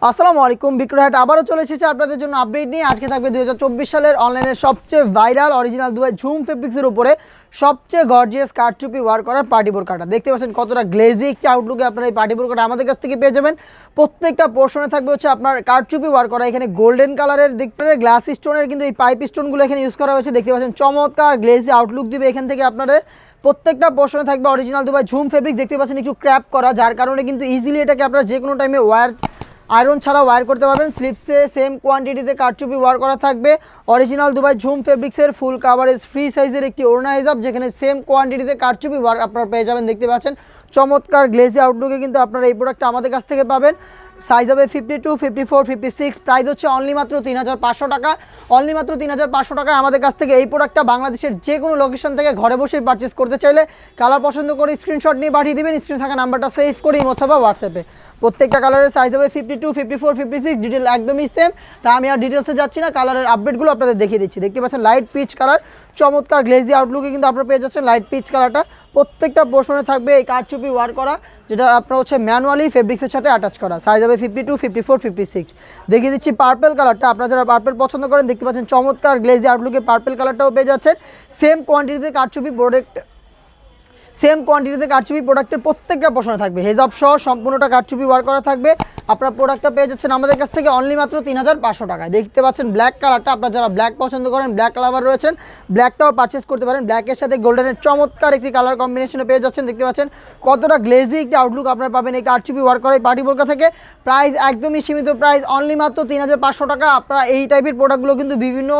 আসসালামু আলাইকুম, বিক্রয়হাট আবারও চলে এসেছে আপনাদের জন্য আপডেট নিয়ে। আজকে থাকবে 2024 সালের অনলাইনের সবচেয়ে ভাইরাল অরিজিনাল দুবাই ঝুম ফেব্রিক্সের উপরে সবচেয়ে গর্জিয়াস কারচুপি ওয়ার করার পার্টি বোরকাটা। দেখতে পাচ্ছেন কতটা গ্লেজি একটি আউটলুকে আপনারা এই পার্টি বোরকাটা আমাদের কাছ থেকে পেয়ে যাবেন। প্রত্যেকটা পোর্শনে থাকবে হচ্ছে আপনার কারচুপি ওয়ার করা। এখানে গোল্ডেন কালারের দেখতে গ্লাস স্টোনের কিন্তু এই পাইপ স্টোনগুলো এখানে ইউজ করা হয়েছে। দেখতে পাচ্ছেন চমৎকার গ্লেজি আউটলুক দিবে এখান থেকে আপনাদের। প্রত্যেকটা পোর্শনে থাকবে অরিজিনাল দুবাই ঝুম ফেব্রিক্স। দেখতে পাচ্ছেন একটু ক্র্যাপ করা, যার কারণে কিন্তু ইজিলি এটাকে আপনারা যে কোনো টাইমে আয়রন ছাড়া ওয়্যার করতে পারবেন। স্লিপসে সেম কোয়ান্টিটিতে কারচুপি ওয়্যার করা থাকবে। অরিজিনাল দুবাই ঝুম ফেব্রিক্সের ফুল কাভারেজ ফ্রি সাইজের একটি ওড়না হিজাব, যেখানে সেম কোয়ান্টিটিতে কারচুপি ওয়্যার আপনারা পেয়ে যাবেন। দেখতে পাচ্ছেন চমৎকার গ্লেজি আউটলুকে কিন্তু আপনারা এই প্রোডাক্টটা আমাদের কাছ থেকে পাবেন। সাইজ হবে 52, 54, 56। প্রাইস হচ্ছে অনলি মাত্র 3500 টাকা। অনলি মাত্র 3500 টাকায় আমাদের কাছ থেকে এই প্রোডাক্টটা বাংলাদেশের যে কোনো লোকেশন থেকে ঘরে বসেই পারচেস করতে চাইলে কালার পছন্দ করে স্ক্রিনশট নিয়ে পাঠিয়ে দেবেন। স্ক্রিনে থাকা নাম্বারটা সেভ করে অথবা হোয়াটসঅ্যাপে। প্রত্যেকটা কালারের সাইজ হবে 52, 54, 56। ডিটেল একদমই সেম, তা আমি আর ডিটেলসে যাচ্ছি না, কালারের আপডেটগুলো আপনাদের দেখিয়ে দিচ্ছি। দেখতে পাচ্ছেন লাইট পিচ কালার, চমৎকার গ্লেজি আউটলুকে কিন্তু আপনারা পেয়ে যাচ্ছেন লাইট পিচ কালারটা। প্রত্যেকটা পোর্শনে থাকবে এই কারচুপি ওয়ার করা, যেটা আপনার হচ্ছে ম্যানুয়ালি ফেব্রিক্সের সাথে অ্যাটাচ করা। সাইজ হবে 52, 54, 56। দেখিয়ে দিচ্ছি পার্পেল কালারটা। আপনারা যারা পার্পেল পছন্দ করেন, দেখতে পাচ্ছেন চমৎকার গ্লেজি আউটলুকে পার্পেল কালারটাও পেয়ে যাচ্ছেন। সেম কোয়ান্টিটিতে কারচুপি প্রোডাক্টের প্রত্যেকটা পোর্শনে থাকবে হেজাব সহ সম্পূর্ণটা কারচুপি ওয়ার করা থাকবে। আপনারা প্রোডাক্টটা পেয়ে যাচ্ছেন আমাদের কাছ থেকে অনলি মাত্র 3500 টাকায়। দেখতে পাচ্ছেন ব্ল্যাক কালারটা, আপনারা যারা ব্ল্যাক পছন্দ করেন, ব্ল্যাক লাভার রয়েছেন, ব্ল্যাকটাও পারচেস করতে পারেন। ব্ল্যাকের সাথে গোল্ডেনের চমৎকার একটি কালার কম্বিনেশনে পেয়ে যাচ্ছেন। দেখতে পাচ্ছেন কতটা গ্লেজি একটি আউটলুক আপনারা পাবেন এই কারচুপি ওয়ার করা এই পার্টি বোরকা থেকে। প্রাইস একদমই সীমিত, প্রাইস অনলি মাত্র 3500 টাকা। আপনারা এই টাইপের প্রোডাক্টগুলো কিন্তু বিভিন্ন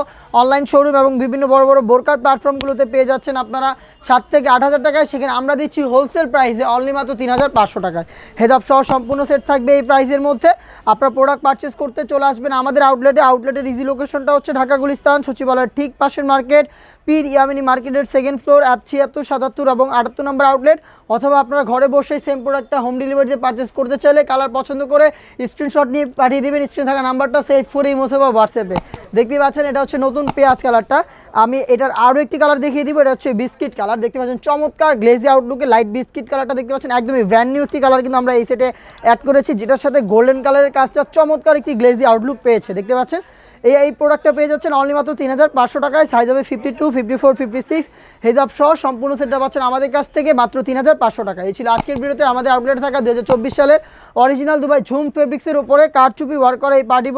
অনলাইন শোরুম এবং বিভিন্ন বড় বড় বোরকার প্ল্যাটফর্মগুলোতে পেয়ে যাচ্ছেন আপনারা 7 থেকে 8000 টাকায়। সেখানে আমরা দিচ্ছি হোলসেল প্রাইসে অনলি মাত্র 3500 টাকায়। হেজাব সহ সম্পূর্ণ সেট থাকবে এই প্রাইসের মধ্যে। আপনারা প্রোডাক্ট পারচেস করতে চলে আসবেন আমাদের আউটলেটের ইজি লোকেশনটা হচ্ছে ঢাকা গুলিস্তান সচিবালয়ের ঠিক পাশের মার্কেট, পীর ইয়ামিনী মার্কেটের সেকেন্ড ফ্লোর, অ্যাপ 76, 77 এবং 78 নম্বর আউটলেট। অথবা আপনারা ঘরে বসেই সেম প্রোডাক্টটা হোম ডেলিভারিতে পারচেস করতে চাইলে কালার পছন্দ করে স্ক্রিনশট নিয়ে পাঠিয়ে দেবেন। স্ক্রিনে থাকা নাম্বারটা সেভ করে অথবা হোয়াটসঅ্যাপে। দেখতে পাচ্ছেন এটা হচ্ছে নতুন পেঁয়াজ কালারটা। আমি এটার আরও একটি কালার দেখিয়ে দিব, এটা হচ্ছে বিস্কিট কালার। দেখতে পাচ্ছেন চমৎকার গ্লেজি আউটলুকে লাইট বিস্কিট কালারটা দেখতে পাচ্ছেন, একদমই ব্র্যান্ড নিউ একটি কালার কিন্তু আমরা এই সেটে অ্যাড করেছি, যেটার সাথে গোল্ডেন কালারের কাজটা চমৎকার একটি গ্লেজি আউটলুক পেয়েছে। দেখতে পাচ্ছেন এই প্রোডাক্টটা পেয়ে যাচ্ছেন অনলি মাত্র 3500 টাকায়। সাইজ হবে 52, 54, 56। হেজাব সহ সম্পূর্ণ সেটটা পাচ্ছেন আমাদের কাছ থেকে মাত্র 3500 টাকা। এই ছিল আজকের ভিডিওতে আমাদের আউটলেটে থাকা 2024 সালের অরিজিনাল দুবাই ঝুম ফেব্রিক্সের উপরে কারচুপি ওয়ার করা এই পার্টি